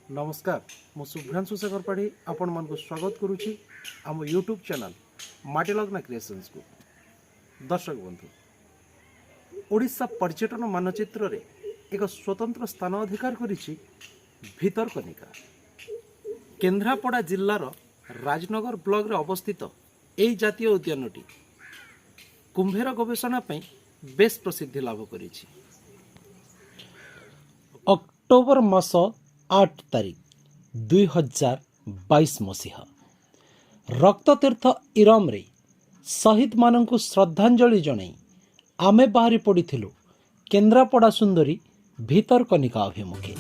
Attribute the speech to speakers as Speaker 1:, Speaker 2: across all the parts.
Speaker 1: नमस्कार मु शुभ्रांशु शेखर पाढ़ी आपण मन को स्वागत करुच्ची आम यूट्यूब चैनल माटीलग्ना क्रिएशंस को। दर्शक बंधु ओडिशा पर्यटन मानचित्र रे एक स्वतंत्र स्थान अधिकार करिछि भितरकनिका। केन्द्रापड़ा जिल्लार राजनगर ब्लॉक रे अवस्थित एई जातीय उद्यानटी कुंभेर गवेषणा पई बेस प्रसिद्धि लाभ करिछि। अक्टोबर मास 8 तारिख 2022 मसीहा रक्ततीर्थ इरम रे शहीद मानंकु श्रद्धांजलि जणाई आमे बाहरी पड़िथिलु केन्द्रापड़ा सुंदरी भितरकनिका अभिमुखे।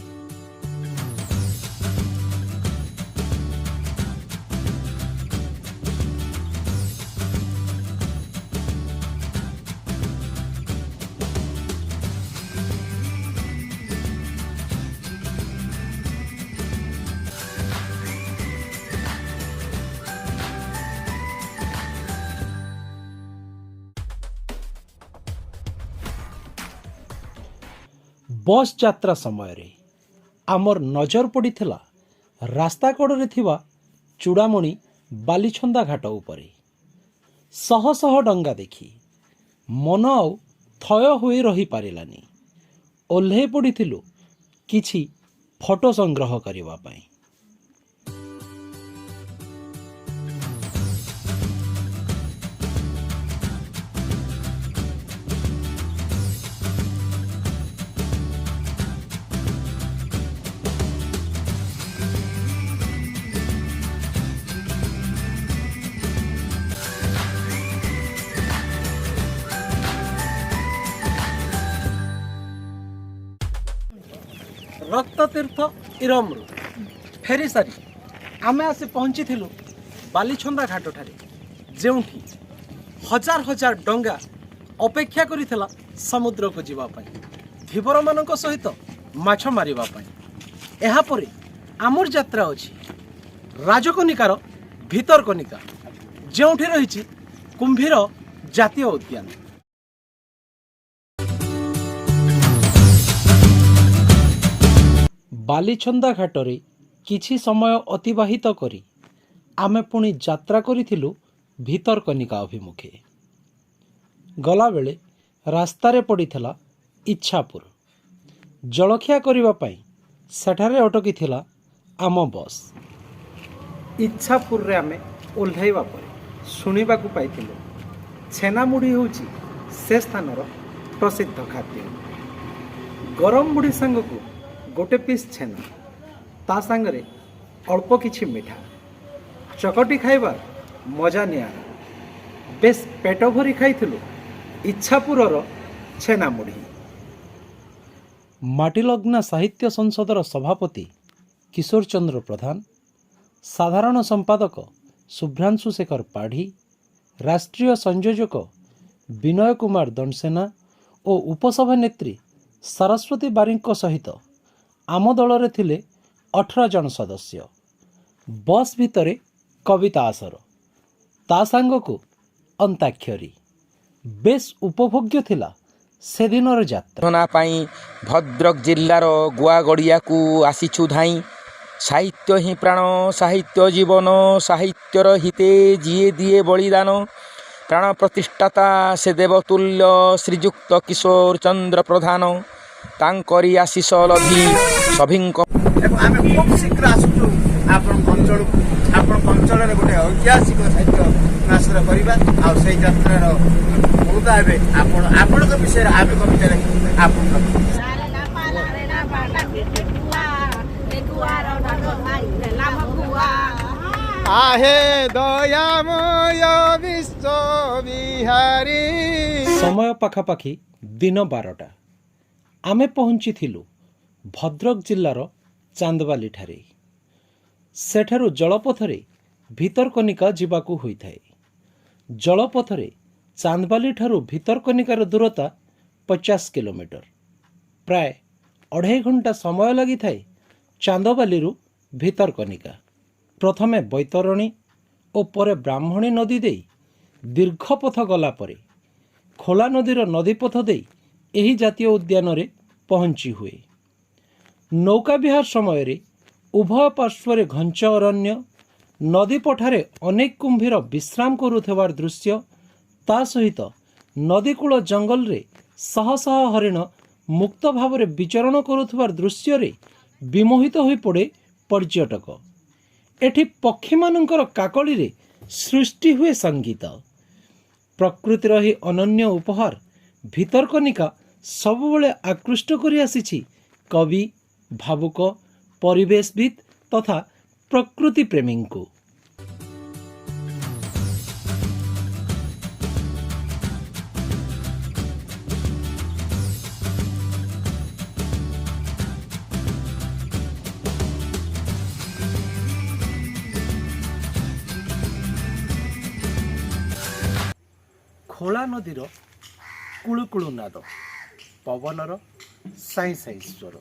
Speaker 1: बस यात्रा समय रे आमर नजर पड़िथिला रास्ता कड़े थिबा चूड़ामणि बालीछंदा घाट उपरे। शह शह डंगा देखी मन आउ थय होई रही पारिलानी। ओल्हे पड़िथिलु किछि फोटो संग्रह करिवा पई। रक्ततीर्थ इरमरु फेरी सारी आमे आसे पहुंची थिलु बालीछंदा घाट ठारे, जेउठी हजार हजार डंगा अपेक्षा करिथिला समुद्र को जीवा पई, धीवर मानक सहित माछ मारिबा पई। एहा परे आमर यात्रा अछि राजकनिकार भितरकनिका, जेउठी रहिछि कुंभीर जातीय उद्यान। बालीछंदा घाटरे किछि समय अतिबाहित करी आमे पुणी यात्रा करिथिलु भितरकनिका अभिमुखे। गला बेले रास्तारे पड़िथिला इच्छापुर। जलखिया करिबा पई सेठारे अटकी थिला आम बस। इच्छापुर रे आमे ओल्हाइबा परे सुनिबाकू पाइथिलु छेना मुढ़ी होउची से स्थानर प्रसिद्ध खाद्य। गरम मुढ़ी संगकू गोटे पीस छेना, ता सांगरे अल्प किछि मिठा, चकटी खाइबार मजा नियारा। बेस पेट भरी खाइथिलु इच्छापुरर छेना मुढ़ी। माटीलग्ना साहित्य संसदर सभापति किशोर चंद्र प्रधान, साधारण संपादक शुभ्रांशु शेखर पाढ़ी, राष्ट्रीय संयोजक विनय कुमार दंडसेना और उपसभानेत्री सरस्वती बारिक सहित आम दल थिले 18 जन सदस्य। बस भितरे कविता आसर, ता सांगकू अंताक्षरी। बेस उपभोग्य थिला से दिनर यात्रा।
Speaker 2: भद्रक जिल्लार गुआगड़िया को आसीछु धाई। साहित्य ही प्राण, साहित्य जीवन, साहित्यर हिते जिए दिए बलिदान। प्राण प्रतिष्ठाता से देवतुल्य श्रीजुक्त किशोर चंद्र प्रधान, तांकरी आशीष लभी सभिंक।
Speaker 3: आम खूब शीघ्र आसुचु अंचल गोटे ऐतिहासिक साहित्य नाशर करवा आई यात्रार मुदा आपण विषय आम कविता आहे दयामय विश्व बिहारी।
Speaker 1: समय पाखापाखि दिन 12टा आमे पहुंची थिलु भद्रक जिल्लार चांदबाली ठारे। सेठारु जलपथरे भितरकनिका जिबाकू होइथाए। जलपथरे चांदबाली ठारु भितरकनिकार दूरता 50 किलोमीटर। प्राय 2.5 घंटा समय लगी थाए चांदबालीरु भितरकनिका। प्रथमे बैतरणी और परे ब्राह्मणी नदी दे दीर्घ पथ गला परे खोला नदीर नदीपथ दे एही जातीय उद्यान रे पहुंची हुए। नौका विहार समय रे उभय पार्श्व घंच अरण्य नदी पठारे अनेक कुंभीर विश्राम करुथिबार दृश्य ता सहित नदीकूल जंगल रे शह शह हरिण मुक्त भाव में विचरण करुथिबार दृश्य रे विमोहित होई पड़े पर्यटक। एठी पक्षी मानकर काकली रे सृष्टि हुए संगीत। प्रकृतिर ही अनन्य उपहार भितरकनिका सबुबले आकृष्ट करि आसिछि कवि भावुक परिवेशविद तथा प्रकृति प्रेमी को। खोला नदीर कुळुकुळु नाद पवनर साई साई स्वर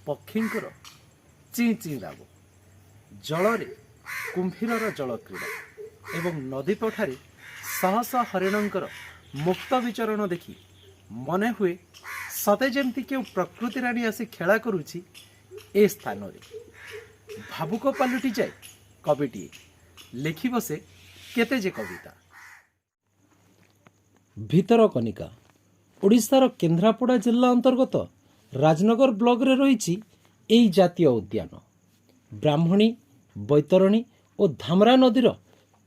Speaker 1: पक्षींकर ची ची राग जलरे कुंभीरर जल क्रीड़ा एवं नदी पठारे शह शह हरिणंकर मुक्त विचरण देखि मने हुए सते जेमती क्यों प्रकृति राणी आसी खेला करुछि ए स्थान रे। भावुक पालुटी जाए कविटीए लेखि बसे केते जे कविता। भितरकनिका ओडिशार केन्द्रापड़ा जिला अंतर्गत राजनगर ब्लॉक रे रही एई जातीय उद्यान। ब्राह्मणी बैतरणी और धामरा नदीर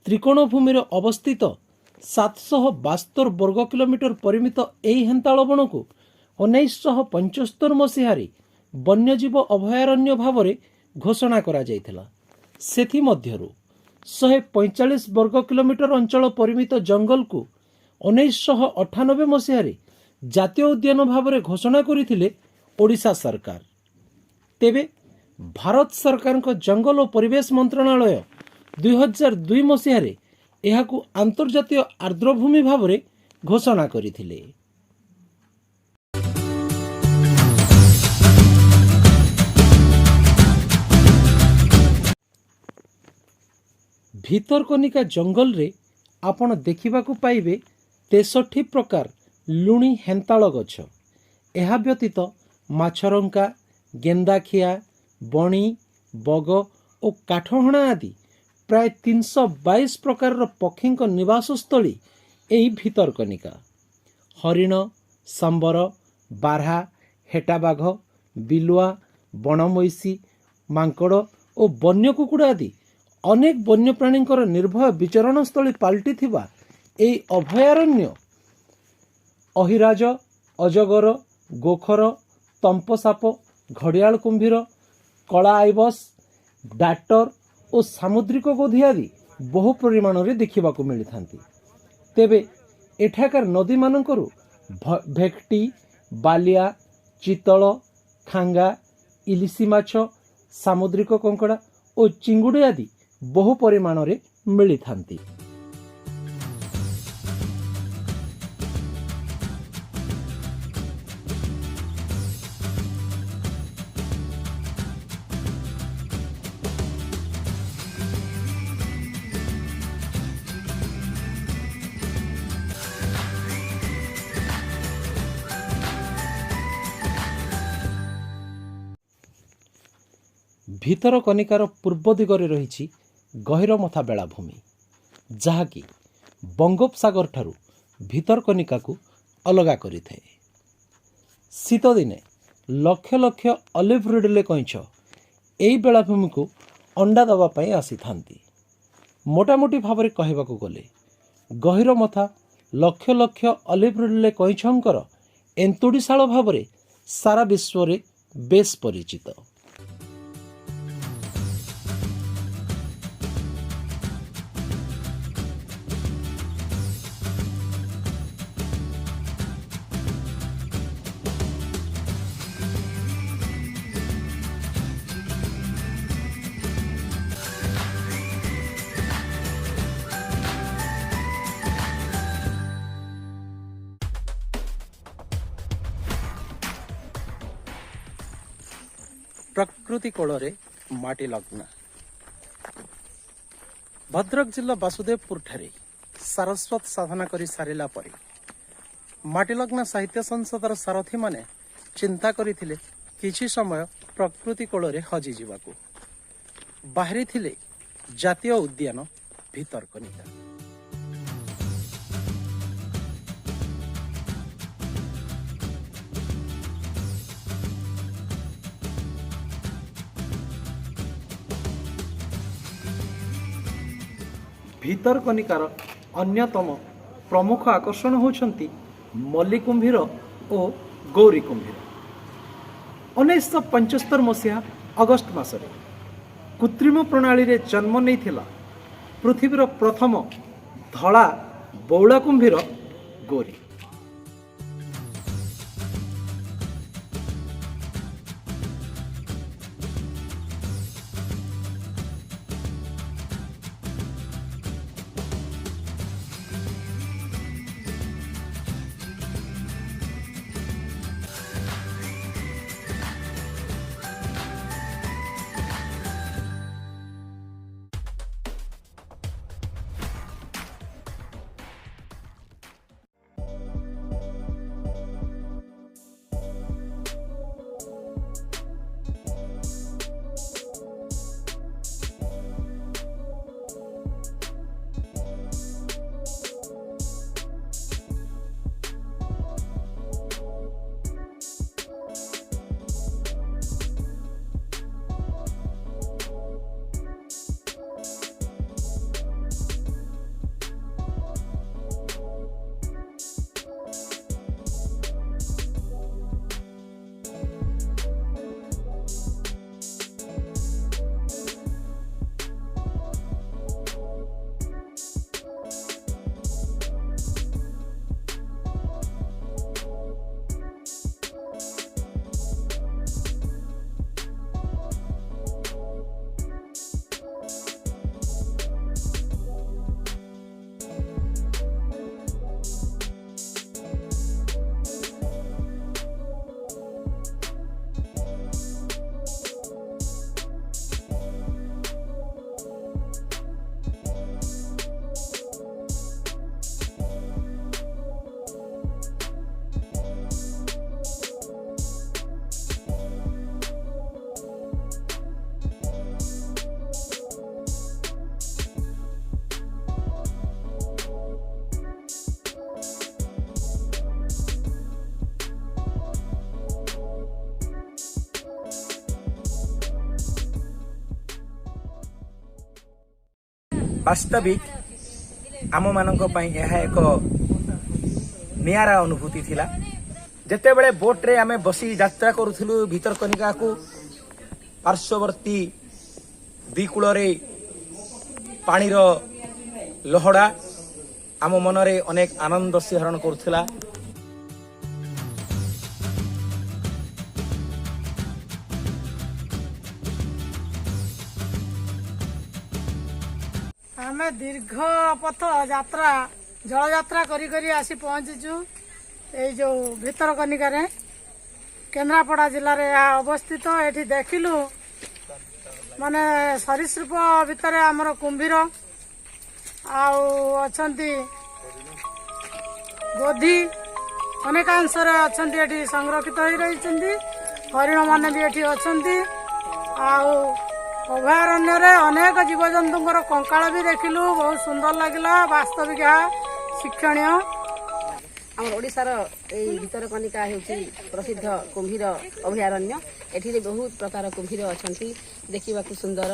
Speaker 1: त्रिकोण भूमि अवस्थित 772 वर्ग किलोमीटर परिमित एई हेन्ताळ बण को 1975 मसीहारे वन्यजीव अभयारण्य भाव में घोषणा करा जायथिला। सेथि मध्यरु 145 वर्ग किलोमीटर अंचल परिमित जंगल को 1998 मसीहारे जातीय उद्यान भाव में घोषणा करथिले ओडिशा सरकार। तेबे भारत सरकार को जंगल और परिवेश मंत्रणालय 2002 मसीहारे एहाकू अंतर्जातीय आर्द्रभूमि भाव में घोषणा करथिले। भितरकनिका जंगल रे आपण देखिबाकू पाइबे 63 प्रकार लुणी हेन्ताळ गछ। एहा व्यतीत माछरंका गेंदाखिया बणी बग और काठहणा आदि प्राय 322 प्रकार पक्षी निवास स्थली एही भितरकनिका। हरिण सांबर बारहा हेटा बाघ बिलुआ बनमैसी मांकड़ और वन्य कुकुड़ा आदि अनेक वन्यप्राणी निर्भय विचरण स्थली पाल्टी थिबा एही अभयारण्य अहिराज अजगर गोखर तंपसाप घड़ियाल कुंभीर कला आइबस डाक्टर और सामुद्रिक गोधी आदि बहु परिमाण में देखा मिलता। तेबे एठाकार नदी मानकरू भेक्टी बालिया चितल खांगा इलिसी माछ सामुद्रिक कंकड़ा और चिंगुड़ी आदि बहु परिमाण में मिलता। भितरकनिकार पूर्व दिगरे रही गहिरमथा बेलाभूमि जहाँकि बंगोपसागर ठारू भितरकनिका को अलगा करिथाए। शीत दिने लक्ष लक्ष ऑलिव रिडले कइंछ एई बेलाभूमि को अंडा दबा पई आसी थांती। मोटामोटी भाव में कहबाकू गले गहिरमथा लक्ष लक्ष ऑलिव रिडले कइंछंकर एंतुड़ीशाल भाव में सारा विश्व में बेस परिचित। प्रकृति कोଳରେ माटी लग्ना भद्रक जिला वासुदेवपुर ठारे सारस्वत साधना करी सारिला परे माटी लग्ना साहित्य संसदर सारथी माने चिंता करिथिले किछि समय प्रकृति कोଳରେ हजि जिबाकू। बाहरी थिले जातीय उद्यान भितरकनिका। भितरकनिकार अन्यतम प्रमुख आकर्षण होउछंती मल्ली कुंभीर और गौरी कुंभीर। 1975 मसीहा अगस्त मासरे कृत्रिम प्रणाली रे जन्म नहीं थिला पृथ्वीर प्रथम धड़ा बौला कुंभीर गौरी।
Speaker 2: वास्तविक आम मानक यह एक नियारा अनुभूति थिला। जेते बेले बोट रे आमे बसी यात्रा करूथिलु भितरकनिका को पार्श्ववर्ती दिकूल रे पानीर लहड़ा आम मनरे अनेक आनंद सिहरण करुथिला।
Speaker 4: आमे दीर्घ पथ यात्रा जल यात्रा करी करी आसी पहुंचीचु ये जो भितरकनिका रे केन्द्रापड़ा जिले में अवस्थित। एठी देखिलु माने सरीसृप भितर आमर कुंभीर आछंती गोधी अनेकांश अच्छी एठी संरक्षित हो रही। हरिण माने भी एठी अच्छी अभयारण्य रे अनेक जीवजंतुंकर कंकाल भी देखिलु। बहुत सुंदर लगिला। वास्तविक शिक्षणीय।
Speaker 5: आम ओडिशार एई भितरकनिका हेउची प्रसिद्ध कुंभीर अभयारण्य। एठी बहुत प्रकार कुंभीर अछंती देखिबाकू सुंदर।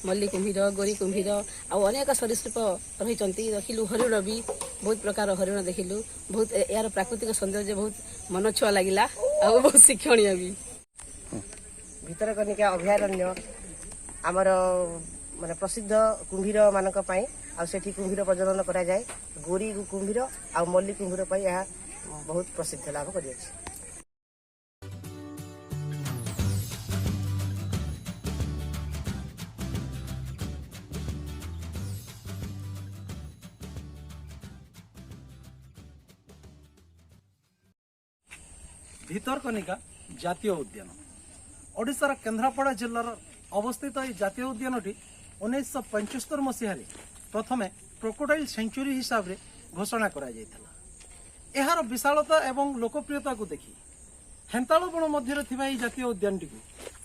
Speaker 5: मल्ली कुंभीर गोरी कुंभीर अनेक सरीसृप रहिचंती। देखिलु हरिण भी बहुत प्रकार हरिण देखिलु। बहुत यार प्राकृतिक सौंदर्य बहुत मनछुआ लगिला आ बहुत शिक्षणीय भी।
Speaker 6: भितरकनिका अभयारण्य आमर माने प्रसिद्ध कुंभीर मानक पई आ सेठी कुंभीर प्रजनन करा जाए। गोरी कुंभीर आ मल्ली कुंभीर पई यह बहुत प्रसिद्ध लाभ करि अछि।
Speaker 1: भितरकनिका जातीय उद्यान ओडिशार केन्द्रापड़ा जिलार अवस्थित यह जातीय उद्यानटी 1975 मसीह प्रथमे क्रोकोडाइल सेंचुरी हिसाब से घोषणा करा जायथिला। एहार विशालता एवं लोकप्रियता को देखी हेन्ताल बण मध्य जातीय उद्यान टी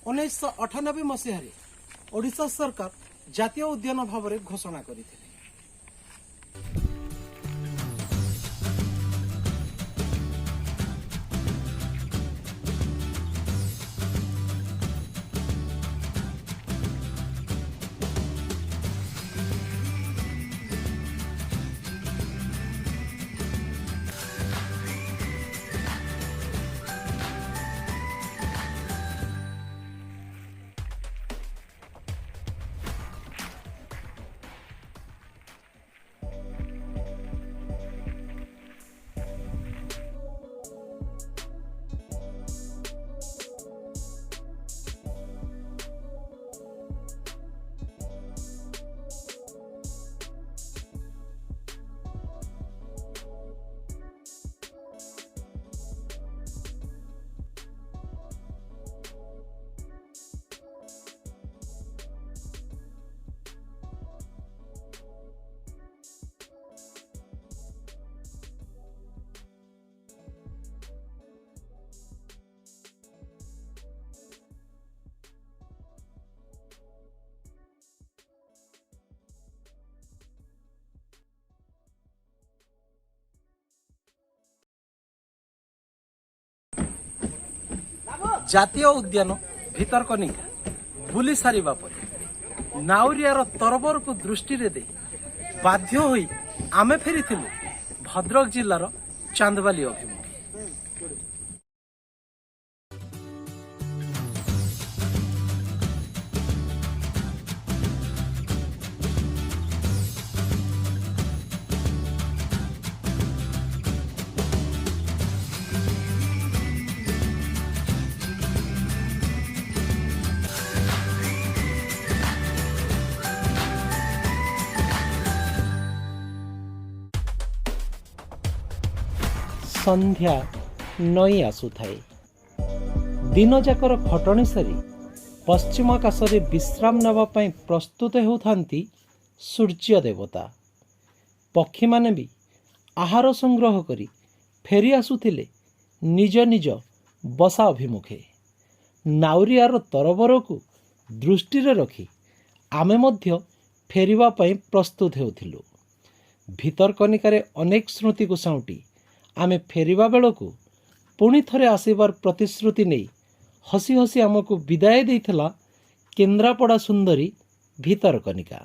Speaker 1: 1998 मसीह ओडिशा सरकार जातीय उद्यान भाव में घोषणा करथिले। जातीय उद्यान भितरकनिका बुली सारिबा परे नाउरियार तरबर को दृष्टि रे दे बाध्य होई आमे फेरिथिलु भद्रक जिल्लार चांदबाली अभिमुखे। संध्या नई आसुथाए दिन जाकर खटणी सारी पश्चिम आकाश रे विश्राम नेबा पई प्रस्तुत होउथांती सूर्य देवता। पक्षी माने भी आहार संग्रह करी फेरी आसुथिले निज निज बसा अभिमुखे। नाउरियार तरबर को दृष्टि रे रखी आमे मध्य फेरिबा पई प्रस्तुत हेउथिलु। भितरकनिकारे अनेक स्मृति को साउटी आमे फेरिबा बेलକୁ पुणी थरे आसीबार प्रतिश्रुति नहीं हसी हसी आमको विदाय देइथिला केन्द्रापड़ा सुंदरी भितरकनिका।